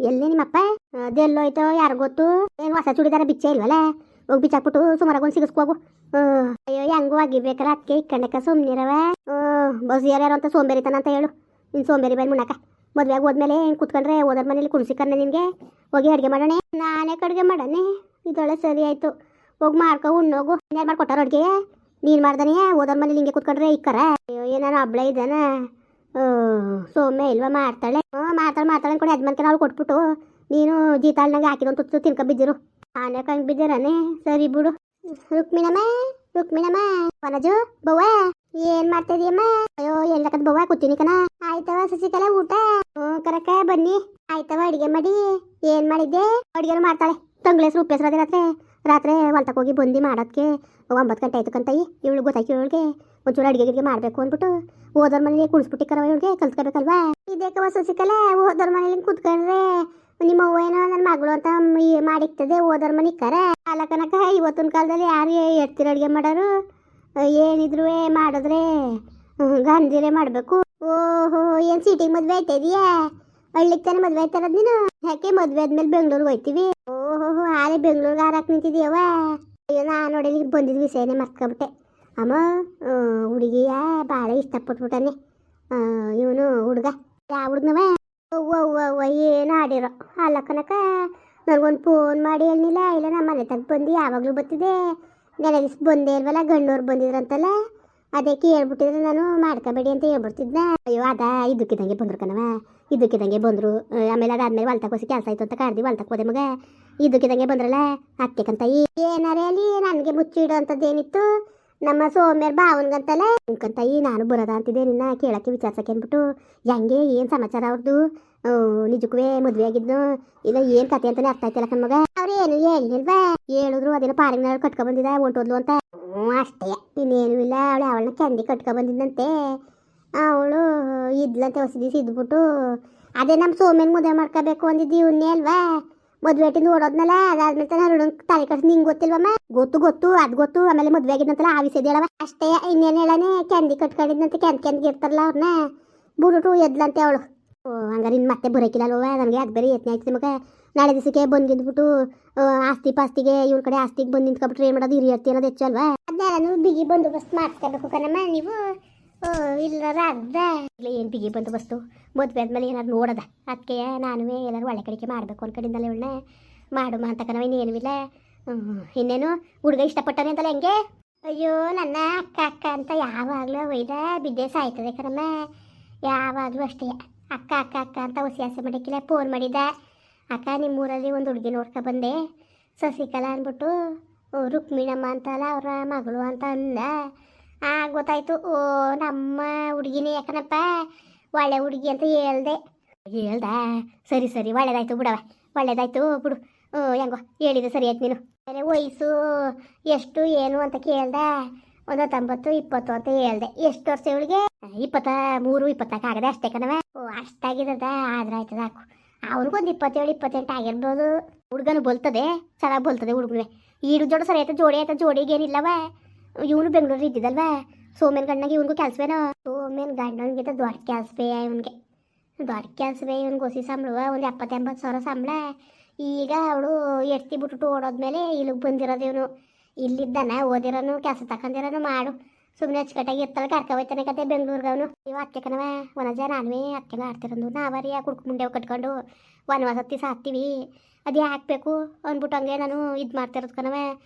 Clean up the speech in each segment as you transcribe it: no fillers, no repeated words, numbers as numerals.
ಎಲ್ಲಿ ನಿಮ್ಮಪ್ಪ ಅದೆಲ್ಲೋಯ್ತೋ ಯಾರು ಗೊತ್ತು. ಏನು ಹೊಸ ಚೂಡಿದಾರ ಬಿಚ್ಚೆ ಇಲ್ವಲ್ಲ, ಹೋಗಿ ಬಿಚ್ಚಾಕ್ಬಿಟ್ಟು ಸುಮಾರಾಗೊಂದು ಸಿಗಿಸ್ಕೋಗು. ಅಯ್ಯೋ ಹೆಂಗೂ ಆಗಿರ್ಬೇಕಲ್ಲ, ಅದಕ್ಕೆ ಇಕ್ಕಂಡಕ್ಕ ಸುಮ್ಮನಿರವ. ಬಸ್ ಯಾರ್ಯಾರು ಅಂತ ಸೋಂಬೇರಿತಾನ ಅಂತ ಹೇಳು. ನೀನು ಸೋಂಬೇರಿ ಬಾಯಿ ಮುನ್ನಕ ಮದುವೆಗೆ ಹೋದ್ಮೇಲೆ ಹಿಂಗೆ ಕೂತ್ಕೊಂಡ್ರೆ ಓದೋದ್ರ ಮನೇಲಿ ಕುಣಿಸಿಕರ್ನೆ ನಿನಗೆ. ಹೋಗಿ ಅಡುಗೆ ಮಾಡೋಣ, ನಾನೇ ಅಡುಗೆ ಮಾಡೋಣ. ಇದೊಳ್ಳೆ ಸರಿ ಆಯಿತು, ಹೋಗಿ ಮಾಡ್ಕೊ ಉಣ್ಣೋಗು. ಯಾರು ಮಾಡ್ಕೊಟ್ಟಾರ ಅಡುಗೆ? ನೀನು ಮಾಡ್ದಾನೆ ಓದೋದ್ರ ಮನೇಲಿ ಹಿಂಗೆ ಕೂತ್ಕೊಂಡ್ರೆ ಇಕ್ಕರ. ಅಯ್ಯೋ ಏನಾರು ಹಬ್ಳ ಇದ್ದಾನ. ಸೋಮೆ ಇಲ್ವಾ ಮಾಡ್ತಾಳೆ. ಮಾಡ್ತಾಳೆ ಅನ್ಕೊಂಡು ಯಜಮಾನ್ಕೆ ನಾವು ಕೊಟ್ಬಿಟ್ಟು ನೀನು ಜೀತಾಳ್ನಾಗೆ ಹಾಕಿದೊಂದು ತುತ್ತು ತಿನ್ಕ ಬಿದ್ದಿರು. ಆನೆ ಕಂಗೆ ಬಿದ್ದಿರಾನೆ. ಸರಿ ಬಿಡು. ರುಕ್ಮಿಣಮ್ಮ ವನಜು ಬವ್ವ ಏನ್ ಮಾಡ್ತಾ ಇದೀಯಮ್ಮ? ಅಯ್ಯೋ ಎಲ್ಲಕದ್ ಬವ್ವ ಕೂತೀನಿ ಕಣ. ಆಯ್ತವ ಸಸಿಕಲ ಊಟ? ಕರಕ ಬನ್ನಿ. ಆಯ್ತವ ಅಡಿಗೆ ಮಾಡಿ. ಏನ್ ಮಾಡಿದ್ದೆ? ಅಡಿಗೆನು ಮಾಡ್ತಾಳೆ. ತಂಗ್ಳೇಸ್ರು ಉಪ್ಪೇಸ್ರದೆ ರಾತ್ರಿ ಹೊಲ್ತಕ್ಕೆ ಹೋಗಿ ಬಂದು ಮಾಡೋದಕ್ಕೆ 9 ಗಂಟೆ ಆಯ್ತು ಕಂತಯ್ಯಿ. ಇವಳು ಗೊತ್ತಾಯ್ತು, ಇವಳಿಗೆ ಒಂಚೂರು ಅಡುಗೆ ಮಾಡಬೇಕು ಅಂದ್ಬಿಟ್ಟು ಓದೋರ್ ಮನೇಲಿ ಕುಣಿಸ್ಬಿಟ್ಟಿಕ್ಕರವ. ಇವಳಿಗೆ ಕಲ್ತ್ಕೋಬೇಕಲ್ವಾ? ಇದೇಕವ ಸಸಿಕಲ ಓದೋರ್ ಮನೇಲಿ ಕೂತ್ಕೊಂಡ್ರೆ ನಿಮ್ಮ ಅವ್ವ ಏನೋ ನನ್ನ ಮಗಳು ಅಂತ ಮಾಡಿಕ್ತದೆ. ಓದೋರ್ ಮನೆ ಇಕ್ಕರ ಅಲ್ಲ ಕನಕ. ಇವತ್ತಿನ ಕಾಲದಲ್ಲಿ ಯಾರು ಎಡ್ತೀರ ಅಡುಗೆ ಮಾಡೋರು? ಏನಿದ್ರು ಮಾಡಿದ್ರೆ ಗಂಜಿರೇ ಮಾಡಬೇಕು. ಓಹೋ ಏನು ಸಿಟಿಗೆ ಮದುವೆ ಆಯ್ತಾ ಇದೆಯಾ? ಹಳ್ಳಿಗೆ ತಾನೆ ಮದುವೆ ಆಯ್ತಾರದು ನೀನು? ಯಾಕೆ ಮದುವೆ ಆದ್ಮೇಲೆ ಬೆಂಗ್ಳೂರಿಗೆ ಹೋಯ್ತೀವಿ? ಓಹೋ ಆರೆ ಬೆಂಗ್ಳೂರಿಗೆ ಹಾರಕ್ಕೆ ನಿಂತಿದೀಯವ? ಅಯ್ಯೋ ನಾನು ನೋಡಿ ಬಂದಿದ್ದ ವಿಷಯನೇ ಮರ್ತ್ಕೊಬಿಟ್ಟೆ. ಅಮ್ಮ ಹುಡುಗಿಯ ಭಾಳ ಇಷ್ಟಪಟ್ಬಿಟ್ಟಾನೆ ಇವನು ಹುಡುಗ. ಯಾವ ಹುಡುಗನವ? ಅವ್ವ ಏನು ಆಡಿರೋ ಅಲ್ಲ ಕನಕ. ನನಗೊಂದು ಫೋನ್ ಮಾಡಿ ಹೇಳಿಲ್ಲ. ಇಲ್ಲ ನಮ್ಮ ಮನೆ ತಗ ಬಂದು ಯಾವಾಗಲೂ ಬರ್ತಿದ್ದೆ. ನೆಲೆ ದಿವ್ಸ ಬಂದೇ ಇಲ್ವಲ್ಲ, ಗಣ್ಣವ್ರು ಬಂದಿದ್ರಂತಲ್ಲ, ಅದಕ್ಕೆ ಹೇಳ್ಬಿಟ್ಟಿದ್ರೆ ನಾನು ಮಾಡ್ಕೋಬೇಡಿ ಅಂತ ಹೇಳ್ಬಿಡ್ತಿದ್ನ. ಅಯ್ಯೋ ಅದ ಇದ್ದಕ್ಕಿದ್ದಂಗೆ ಬಂದ್ರು ಕಣವ, ಇದ್ದಕ್ಕಿದ್ದಂಗೆ ಬಂದರು. ಆಮೇಲೆ ಅದಾದ್ಮೇಲೆ ಹೊಲ್ತಕ್ಕೆ ಹೋಸಿ ಕೆಲಸ ಆಯ್ತು ಅಂತ ಕರ್ದು ಹೊಲ್ತಕ್ಕೆ ಹೋದೆ ಮಗ. ಇದ್ದಕ್ಕಿದ್ದಂಗೆ ಬಂದ್ರಲ್ಲ ಅದಕ್ಕೆ ಕಂತಯ್ಯಿ. ಏನಾರೇ ಅಲ್ಲಿ ನನಗೆ ಮುಚ್ಚಿಡೋ ಅಂಥದ್ದೇನಿತ್ತು? ನಮ್ಮ ಸೋಮ್ಯರ್ ಭಾವನ್ಗಂತಲ್ಲ ಕಂತಯ್ಯಿ. ನಾನು ಬರೋದ ಅಂತಿದ್ದೆ ನಿನ್ನ ಕೇಳೋಕ್ಕೆ ವಿಚಾರಿಸೋಕೆ ಅಂದ್ಬಿಟ್ಟು. ಹೆಂಗೆ ಏನು ಸಮಾಚಾರ ಅವ್ರದ್ದು? ನಿಜಕ್ಕೂ ಮದುವೆ ಆಗಿದ್ನು ಇಲ್ಲ ಏನು ಕತೆ ಅಂತಾನೆ ಅರ್ಥ ಆಯ್ತಲ್ಲ ಕಣ್ಮಗ. ಅವ್ರು ಏನು ಹೇಳಿಲ್ವಾ? ಹೇಳಿದ್ರು ಅದೇನೋ ಪಾರಿನ ಕಟ್ಕೊ ಬಂದಿದ್ದ ಹೊಂಟೋದ್ಲು ಅಂತ. ಅಷ್ಟೇ, ಇನ್ನೇನು ಇಲ್ಲ. ಅವಳನ್ನ ಕ್ಯಾಂಡಿ ಕಟ್ಕೊ ಬಂದಿದ್ದಂತೆ. ಅವಳು ಇದ್ಲಂತೆ ಹೊಸ ದಿವಸ ಇದ್ಬಿಟ್ಟು. ಅದೇ ನಮ್ಮ ಸೋಮ್ಯನ ಮದುವೆ ಮಾಡ್ಕೋಬೇಕು ಅಂದಿದ್ದು ಇವನ್ನೇ ಅಲ್ವಾ? ಮದುವೆ ಇಟ್ಟಿಂದ ಓಡೋದ್ನಲ್ಲ, ಅದಾದ್ಮೇಲೆ ತಾನೆ ಹುಡುಗ ತಲೆ ಕಟ್ಸಿ. ನಿಂಗೆ ಗೊತ್ತಿಲ್ವಮ್ಮ? ಗೊತ್ತು ಅದು ಗೊತ್ತು. ಆಮೇಲೆ ಮದುವೆ ಆಗಿದ್ದಂತಲ್ಲ ಆ ವಿಷಯದ ಹೇಳವ ಅಷ್ಟೇ. ಇನ್ನೇನು ಹೇಳನೆ? ಕ್ಯಾಂಡಿ ಕಟ್ಕೊಂಡಿದ್ದಂತೆ. ಕ್ಯಾಂದಿಗೆ ಇರ್ತಾರಲ್ಲ ಅವ್ರನ್ನ ಬಿಡ್ಬಿಟ್ಟು ಎದ್ಲಂತೆ ಅವಳು. ಹಂಗಾರೆ ಇನ್ನು ಮತ್ತೆ ಬರೋಕಿಲ್ಲಲ್ವ ನನಗೆ? ಅದು ಬೇರೆ ಯತ್ನೆ ಆಯ್ತು ಮಗ. ನಾಳೆ ದಿವಸಕ್ಕೆ ಬಂದಿದ್ಬಿಟ್ಟು ಆಸ್ತಿ ಪಾಸ್ತಿಗೆ ಇವ್ರ ಕಡೆ ಆಸ್ತಿಗೆ ಬಂದು ನಿಂತ್ಕೊಬಿಟ್ರೆ ಏನು ಮಾಡೋದು? ಹಿರಿಯರ್ತಿ ಅನ್ನೋದು ಹೆಚ್ಚು ಅಲ್ವಾ? ಅದನ್ನೆಲ್ಲ ಬಿಗಿ ಬಂದೋಬಸ್ತ್ ಮಾಡ್ಕೋಬೇಕು ಕಣಮ್ಮ ನೀವು. ಇಲ್ಲರ ಅರ್ಧ ಇಲ್ಲ ಏನು ಬಿಗಿ ಬಂದೋಬಸ್ತು? ಮದುವೆ ಆದ್ಮೇಲೆ ಏನಾದ್ರು ನೋಡೋದ? ಅದಕ್ಕೆ ನಾನು ಎಲ್ಲರೂ ಒಳ್ಳೆ ಕಡೆಗೆ ಮಾಡಬೇಕು ಅನ್ಕೊಂಡಿದ್ದಲ್ಲ ಇವಳನ್ನ. ಮಾಡುಮ ಅಂತ ಕಣವ, ಇನ್ನೇನು ಇಲ್ಲ. ಇನ್ನೇನು ಹುಡುಗ ಇಷ್ಟಪಟ್ಟನೆ ಅಂತಲ್ಲ ಹೆಂಗೆ? ಅಯ್ಯೋ ನನ್ನ ಅಕ್ಕ ಅಂತ ಯಾವಾಗಲೂ ಒಯ್ದ ಬಿದ್ದೆ ಸಾಯ್ತದೆ ಕಣಮ್ಮ. ಯಾವಾಗಲೂ ಅಷ್ಟೇ ಅಕ್ಕ ಅಂತ ಹೊಸಿ ಆಸೆ ಮಾಡೋಕ್ಕಿಲ್ಲ. ಫೋನ್ ಮಾಡಿದ್ದ, ಅಕ್ಕ ನಿಮ್ಮೂರಲ್ಲಿ ಒಂದು ಹುಡುಗಿ ನೋಡ್ಕೊ ಬಂದೆ ಸಸಿಕಲಾ ಅಂದ್ಬಿಟ್ಟು, ರುಕ್ಮಿಣಮ್ಮ ಅಂತಲ್ಲ ಅವರ ಮಗಳು ಅಂತ ಅಂದ. ಗೊತ್ತಾಯ್ತು. ನಮ್ಮ ಹುಡುಗಿನೇ ಯಾಕನಪ್ಪ ಒಳ್ಳೆ ಹುಡುಗಿ ಅಂತ ಹೇಳ್ದ. ಸರಿ ಒಳ್ಳೇದಾಯ್ತು ಬಿಡವ, ಒಳ್ಳೇದಾಯ್ತು ಬಿಡು. ಹೆಂಗೋ ಹೇಳಿದೆ ಸರಿ ಆಯ್ತು. ನೀನು ಅದೇ ವಯಸ್ಸು ಎಷ್ಟು ಏನು ಅಂತ ಕೇಳ್ದ. 19, 20 ಅಂತ ಹೇಳ್ದೆ. ಎಷ್ಟು ವರ್ಷ ಇವಳಿಗೆ? 23, 24 ಆಗದೆ ಅಷ್ಟೇ ಕಣವ. ಅಷ್ಟಾಗಿದ್ದದ ಆದ್ರೆ ಆಯ್ತದ ಹಾಕು. ಅವ್ರಿಗೊಂದು 27, 28 ಆಗಿರ್ಬೋದು. ಹುಡುಗನು ಬಲ್ತದೆ, ಚೆನ್ನಾಗಿ ಬಲ್ತದೆ ಹುಡುಗನೇ. ಈಡು ಜೋಡು ಸರಿ ಆಯ್ತು, ಜೋಡಿ ಆಯ್ತು. ಜೋಡಿಗೇನಿಲ್ಲವ. ಇವನು ಬೆಂಗಳೂರು ಇದ್ದಿದ್ದಲ್ವ ಸೋಮೇನ್ ಗಂಡನಾಗ. ಇವನಿಗೂ ಕೆಲಸವೇ ಸೋಮೇನ್ ಗಂಡನಿಗಿಂತ ದೊಡ್ಡ ಕೆಲಸವೇ ಇವನಿಗೆ. ದೊಡ್ಡ ಕೆಲಸವೇ ಇವನಿಗೆ. ಹೊಸಿ ಸಂಬಳ ಒಂದು 70-80 ಸಾವಿರ ಸಂಬಳ. ಈಗ ಅವಳು ಎಡ್ತಿ ಬಿಟ್ಟು ಓಡೋದ್ಮೇಲೆ ಇಲ್ಲಿಗೆ ಬಂದಿರೋದು ಇವನು. ಇಲ್ಲಿದ್ದಾನ ಓದಿರೋನು, ಕೆಲಸ ತಗೊಂಡಿರೋನು ಮಾಡು. ಸುಮ್ಮನೆ ಅಚ್ಚುಕಟ್ಟಾಗಿ ಇರ್ತಾಳೆ. ಕರ್ಕೊಯ್ತಾನೆ ಕತೆ ಬೆಂಗಳೂರಿಗೆ ಅವನು. ಇವ ಅತ್ತೆ ಕಣವ ವನಜ. ನಾನುವೇ ಅತ್ತೆಲ್ಲ ಆಡ್ತಿರೋದು. ನಾವರಿಯ ಕುಡ್ಕು ಮುಂಡೆ ಕಟ್ಕೊಂಡು ವನವಾಸತ್ತಿ ಸಾಕ್ತೀವಿ. ಅದು ಹಾಕ್ಬೇಕು ಅಂದ್ಬಿಟ್ಟು ಹಂಗೆ ನಾನು ಇದು ಮಾಡ್ತಿರೋದು ಕಣವ.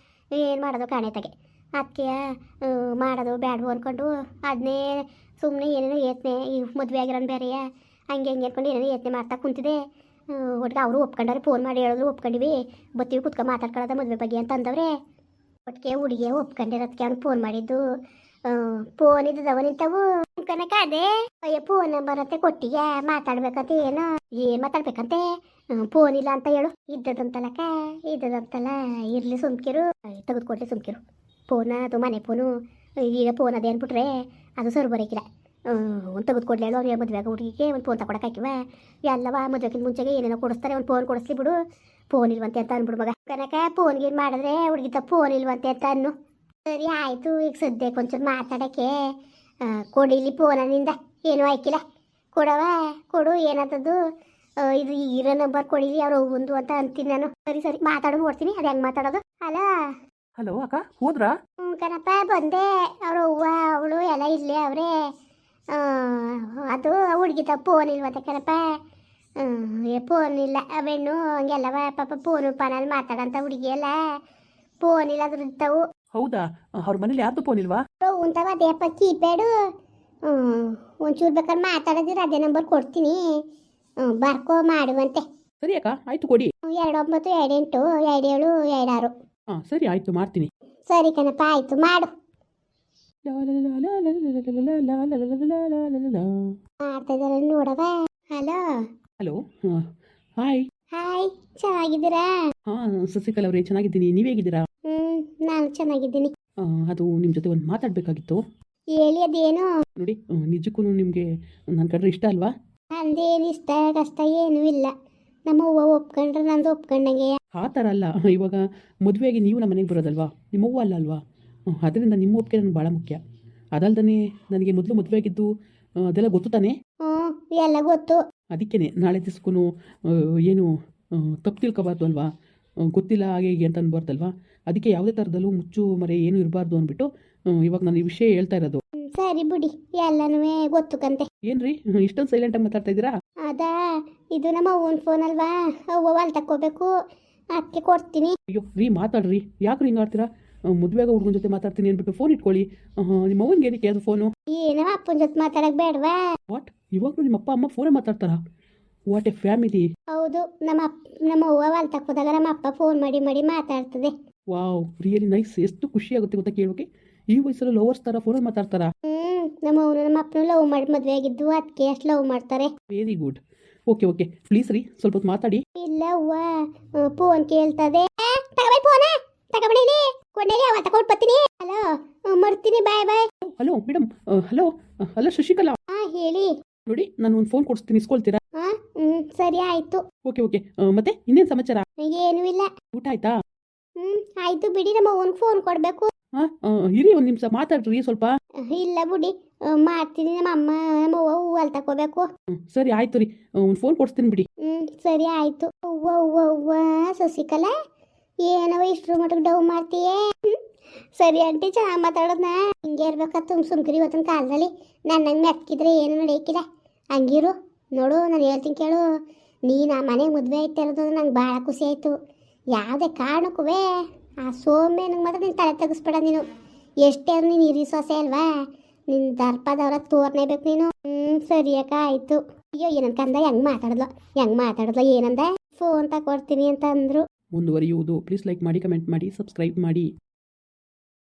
ಏನು ಮಾಡೋದು ಕಾಣೆತಾಗೆ ಅದಕ್ಕೆ ಮಾಡೋದು ಬ್ಯಾಡ್ವು ಅಂದ್ಕೊಂಡು ಅದನ್ನೇ ಸುಮ್ಮನೆ ಏನೇನೋ ಯೋಚನೆ. ಈ ಮದುವೆ ಆಗಿರೋನು ಬೇರೆಯ ಹಂಗೆ ಅಂದ್ಕೊಂಡು ಏನೇನೋ ಯೋಚನೆ ಮಾಡ್ತಾ ಕುಂತಿದೆ. ಒಟ್ಟಿಗೆ ಅವರು ಒಪ್ಕೊಂಡವ್ರೆ. ಫೋನ್ ಮಾಡಿ ಹೇಳಿದ್ರು ಒಪ್ಕೊಂಡಿವಿ, ಬತ್ತೀವಿ ಕುತ್ಕೊಂಡು ಮಾತಾಡ್ಕೊಳ್ಳೋದ ಮದುವೆ ಬಗ್ಗೆ ಅಂತ ಅಂದವ್ರೆ. ಒಟ್ಟಿಗೆ ಹುಡುಗಿಯ ಒಪ್ಕೊಂಡಿರೋದಕ್ಕೆ ಅವ್ನು ಫೋನ್ ಮಾಡಿದ್ದು. ಫೋನ್ ಇದ್ದವ ನಿಂತವು ಕನಕ. ಅದೇ ಅಯ್ಯ ಫೋನ್ ನಂಬರ್ ಕೊಟ್ಟಿಗೆ ಮಾತಾಡ್ಬೇಕಂತ. ಏನು ಮಾತಾಡ್ಬೇಕಂತೆ? ಫೋನ್ ಇಲ್ಲ ಅಂತ ಹೇಳು. ಇದ್ದದಂತಲ್ಲ ಇರ್ಲಿ ಸುಮ್ಕಿರು. ತೆಗೆದುಕೊಡ್ಲಿ ಸುಮ್ಕಿರು. ಫೋನ ಅದು ಮನೆ ಫೋನು. ಈಗ ಫೋನ್ ಅದೇ ಅಂದ್ಬಿಟ್ರೆ ಅದು ಸರ್ ಬರೋಕಿಲ್ಲ. ಒಂದು ತೆಗೆದುಕೊಡ್ಲಿ ಹೇಳು. ಅವ್ರು ಮದುವೆಗ ಹುಡುಗಿಗೆ ಒಂದು ಫೋನ್ ತಗೊಳಕ್ಕೆ ಹಾಕಿವ. ಎಲ್ಲವ ಮದುವೆಗಿಂತ ಮುಂಚೆಗೆ ಏನೇನೋ ಕೊಡಿಸ್ತಾರೆ. ಒಂದು ಫೋನ್ ಕೊಡಿಸ್ಲಿ ಬಿಡು. ಫೋನ್ ಇಲ್ವಂತೆ ಅಂತ ಅಂದ್ಬಿಡು ಮಗ. ಕನಕ ಫೋನ್ಗೆ ಮಾಡಿದ್ರೆ ಹುಡುಗಿತ ಫೋನ್ ಇಲ್ವಂತೆ ಅಂತ ಅನ್ನು. ಸರಿ ಆಯಿತು. ಈಗ ಸದ್ಯಕ್ಕೆ ಒಂಚೂರು ಮಾತಾಡೋಕ್ಕೆ ಕೊಡಿಲಿ ಫೋನಿಂದ. ಏನೂ ಆಯ್ಕಿಲ್ಲ. ಕೊಡವ ಕೊಡು. ಏನಂತದ್ದು ಇದು ಇರೋ ನಂಬರ್ ಕೊಡಿಲಿ ಅವ್ರು ಒಂದು ಅಂತ ಅಂತೀನಿ ನಾನು. ಸರಿ ಸರಿ ಮಾತಾಡೋದು ನೋಡ್ತೀನಿ ಅದು ಹೆಂಗೆ ಮಾತಾಡೋದು. ಅಲ್ಲ ಹಲೋ ಅಕ್ಕ, ಹೋದ್ರಾ? ಹ್ಞೂ ಕಣಪ್ಪ ಬಂದೆ. ಅವ್ರ ಅವ್ವ ಅವಳು ಎಲ್ಲ ಇಲ್ಲೇ ಅವರೇ. ಅದು ಹುಡುಗಿತ ಫೋನ್ ಇಲ್ವತ್ತ ಕಣಪ್ಪ. ಫೋನ್ ಇಲ್ಲ ಅವೆಣ್ಣು ಹಂಗೆಲ್ಲವ ಪಾಪ ಫೋನು ಪಾನಲ್ಲಿ ಮಾತಾಡಂತ ಹುಡುಗಿ ಎಲ್ಲ ಫೋನ್ ಇಲ್ಲ ಅದ್ರ ಇರ್ತಾವು. ಹೌದಾ, ಅವ್ರ ಮನೇಲಿ ಯಾರ್ದು ಫೋನ್ ಇಲ್ವಾ? ಉಂಟವ ಅದೇಪ್ಪ ಕೀಪ್ಯಾಡು. ಒಂಚೂರು ಬೇಕಾದ್ರೆ ಮಾತಾಡೋದಿರ ಅದೇ ನಂಬರ್ ಕೊಡ್ತೀನಿ. ಬರ್ಕೋ ಮಾಡುವಂತೆ. ಸರಿ ಅಕ್ಕ, ಆಯ್ತು ಕೊಡಿ. 29282726. ಹಾಂ ಸರಿ ಆಯ್ತು, ಮಾಡ್ತೀನಿ. ಸರಿ ಕಣಪ್ಪ ಆಯ್ತು ಮಾಡು. ಮಾಡ್ತಾ ಇದಾರೆ ನೋಡವ. Hello hello, hi. ಹಾಯ್, ಚೆನ್ನಾಗಿದ್ದೀರಾ? ಹಾಂ ಸಸಿಕಲಾ ಅವರೇ, ಚೆನ್ನಾಗಿದ್ದೀನಿ. ನೀವು ಹೇಗಿದ್ದೀರಾ? ನಾನು ಚೆನ್ನಾಗಿದ್ದೀನಿ. ಅದು ನಿಮ್ಮ ಜೊತೆ ಒಂದು ಮಾತಾಡಬೇಕಾಗಿತ್ತು. ಹೇಳಿ ಅದೇನು? ನೋಡಿ, ನಿಜಕ್ಕೂ ನಿಮಗೆ ನನ್ನ ಕಂಡ್ರೆ ಇಷ್ಟ ಅಲ್ವಾ? ನಂದೇನು ಇಷ್ಟ ಕಷ್ಟ ಏನೂ ಇಲ್ಲ. ನಮ್ಮ ಹೂವು ಒಪ್ಕೊಂಡ್ರೆ ನಂದು ಒಪ್ಕೊಂಡಂಗೆ. ಆ ಥರ ಅಲ್ಲ, ಇವಾಗ ಮದುವೆಯಾಗಿ ನೀವು ನಮ್ಮ ಮನೆಗೆ ಬರೋದಲ್ವಾ, ನಿಮ್ಮ ಹೂವು ಅಲ್ಲ ಅಲ್ವಾ? ಅದರಿಂದ ನಿಮ್ಮ ಒಪ್ಪಿಗೆ ನನಗೆ ಭಾಳ ಮುಖ್ಯ. ಅದಲ್ದೇ ನನಗೆ ಮೊದಲು ಮದುವೆಯಾಗಿದ್ದು ಅದೆಲ್ಲ ಗೊತ್ತು ತಾನೇ? ಎಲ್ಲ ಗೊತ್ತು. ಅದಕ್ಕೇ ನಾಳೆ ದಿವ್ಸಕ್ಕೂ ಏನು ತಪ್ಪು ತಿಳ್ಕೊಬಾರ್ದು ಅಲ್ವಾ? ಗೊತ್ತಿಲ್ಲ ಹಾಗೆ ಹೀಗೆ ಅಂತ ಅನ್ಬಾರ್ದಲ್ವಾ? ಅದಕ್ಕೆ ಯಾವುದೇ ಥರದಲ್ಲೂ ಮುಚ್ಚು ಮರೆ ಏನೂ ಇರಬಾರ್ದು ಅಂದ್ಬಿಟ್ಟು ಇವಾಗ ನಾನು ಈ ವಿಷಯ ಹೇಳ್ತಾ ಇರೋದು. ಸರಿ ಬಿಡಿ, ಎಲ್ಲನೂ ಗೊತ್ತು ಕಂತೆ. ಏನ್ರಿ ಇಷ್ಟೊಂದು ಸೈಲೆಂಟಾಗಿ ಮಾತಾಡ್ತಾ ಇದ್ದೀರಾ? ಅದಾ, ಇದು ನಮ್ಮ ಅವ್ವನ ಫೋನ್ ಅಲ್ವಾ, ಅವ್ವ ಅಲ್ಲಿ ತಕ್ಕೋಬೇಕು, ಅದಕ್ಕೆ ಕೊಡ್ತೀನಿ. ಅಯ್ಯೋ ರೀ, ಮಾತಾಡ್ರಿ, ಯಾಕೆ ಹಿಂಗೆ ಆಡ್ತೀರಾ? ಮದುವೆಗ ಹುಡುಗನ ಜೊತೆ ಮಾತಾಡ್ತೀನಿ ಅಂದ್ಬಿಟ್ಟು ಫೋನ್ ಇಟ್ಕೊಳ್ಳಿ. ನಿಮ್ಮ ಅವ್ವನಿಗೆ ಏನಕ್ಕೆ ಅದು ಫೋನು? ಏನೋ ಅಪ್ಪನ ಜೊತೆ ಮಾತಾಡಕ್ ಬೇಡವಾ? ವಾಟ್, ಇವಾಗಲೂ ನಿಮ್ಮ ಅಪ್ಪ ಅಮ್ಮ ಫೋನೇ ಮಾತಾಡ್ತಾರಾ? What A family. ಹೌದು, ನಮ್ಮ ಅವ್ವ ಅಲ್ಲಿ ತಕ್ಕೋದಾಗ ನಮ್ಮ ಅಪ್ಪ ಫೋನ್ ಮಾಡಿ ಮಾಡಿ ಮಾತಾಡ್ತದೆ. Wow, really nice. ಎಷ್ಟು ಖುಷಿ ಆಗುತ್ತೆ ಗೊತ್ತಾ ಕೇಳೋಕೆ? ಈ ವಯಸ್ಸಲ್ಲಿ ಲವರ್ಸ್ ಥರ ಫೋನಲ್ಲಿ ಮಾತಾಡ್ತಾರಾ? ನಮ್ಮ ಅವನು ನಮ್ಮ ಅಪ್ಪನ ಲವ್ ಮಾಡಿ ಮದುವೆ ಆಗಿದ್ದು, ಅದಕ್ಕೆ ಅಷ್ಟು ಲವ್ ಮಾಡ್ತಾರೆ. Very good. Okay okay, please ರೀ, ಸ್ವಲ್ಪ ಹೊತ್ತು ಮಾತಾಡಿ. ಇಲ್ಲ ಅವ್ವ, ಫೋನ್ ಕೇಳ್ತದೆ. ತಗೋಬೈ ಫೋನ, ತಗೋಬಡಿ ಕೊಂಡೇಲಿ ಅವ ತಗೊಂಡು ಬರ್ತೀನಿ. ಹಲೋ, ಮರ್ತೀನಿ, bye bye. Hello madam, hello hello Shashikala. ಹೇಳಿ. ನೋಡಿ, ನಾನು ಒಂದು ಫೋನ್ ಕೊಡಿಸ್ತೀನಿ, ಇಸ್ಕೊಳ್ತೀರಾ? ಸರಿ ಆಯ್ತು. ಓಕೆ ಓಕೆ, ಮತ್ತೆ ಇನ್ನೇನು ಸಮಾಚಾರ? ಏನೂ ಇಲ್ಲ. ಊಟ ಆಯ್ತಾ? ಆಯ್ತು ಬಿಡಿ, ನಮ್ಮ ಅವ್ವನಿಗೆ ಫೋನ್ ಕೊಡಬೇಕು. ಇರಿ ಒಂದು ನಿಮಿಷ ಮಾತಾಡ್ರಿ ಸ್ವಲ್ಪ. ಇಲ್ಲ ಬಿಡಿ, ಮಾಡ್ತೀನಿ. ನಮ್ಮ ಅಮ್ಮ ನಮ್ಮ ಅವ್ವ ಹೂವು ಅಲ್ಲಿ ತಗೋಬೇಕು. ಸರಿ ಆಯ್ತು ರೀ, ಒಂದು ಫೋನ್ ಕೊಡಿಸ್ತೀನಿ ಬಿಡಿ. ಸರಿ ಆಯ್ತು. ಅವ್ವ ಅವ್ವ ಅವ್ವ ಶಶಿಕಲಾ, ಏನವ ಇಷ್ಟ್ರ ಮಟ್ಟಿಗೆ ಡವ್ ಮಾಡ್ತೀಯೇ? ಸರಿ ಆಂಟಿ, ಚೆನ್ನಾಗಿ ಮಾತಾಡೋದ್ನ ಹಿಂಗೆ ಇರ್ಬೇಕತ್ತ ಸುಮ್ಕಿರಿ. ಇವತ್ತಿನ ಕಾಲದಲ್ಲಿ ನನ್ನಂಗೆ ಮೆತ್ಕಿದ್ರೆ ಏನು ನಡೆಯಕ್ಕಿಲ್ಲ. ಹಂಗಿರು ನೋಡು, ನಾನು ಹೇಳ್ತೀನಿ ಕೇಳು. ನೀನು ಆ ಮನೆಗೆ ಮದುವೆ ಆಯ್ತಾ ಇರೋದು ನಂಗೆ ಭಾಳ ಖುಷಿ ಆಯಿತು. ಯಾವುದೇ ಕಾರಣಕ್ಕೂ ಆ ಸೋಮೆ ನಂಗೆ ಮಾತ್ರ ನೀನು ತಲೆ ತೆಗಿಸ್ಬೇಡ. ನೀನು ಎಷ್ಟೇ ಆದ್ರೂ ನೀನು ಹಿರಿ ಸೊಸೆ ಅಲ್ವಾ, ನಿನ್ನ ದರ್ಪದವ್ರ ತೋರ್ನೇಬೇಕು ನೀನು. ಸರಿಯಕ್ಕ ಆಯಿತು. ಅಯ್ಯೋ ಏನಂತ ಕಂದ, ಹೆಂಗೆ ಮಾತಾಡೋದ್ಲ ಏನಂದ? ಫೋನ್ ತಗೊಡ್ತೀನಿ ಅಂತ ಅಂದರು. ಮುಂದುವರಿಯುವುದು. ಪ್ಲೀಸ್ ಲೈಕ್ ಮಾಡಿ, ಕಮೆಂಟ್ ಮಾಡಿ, ಸಬ್ಸ್ಕ್ರೈಬ್ ಮಾಡಿ.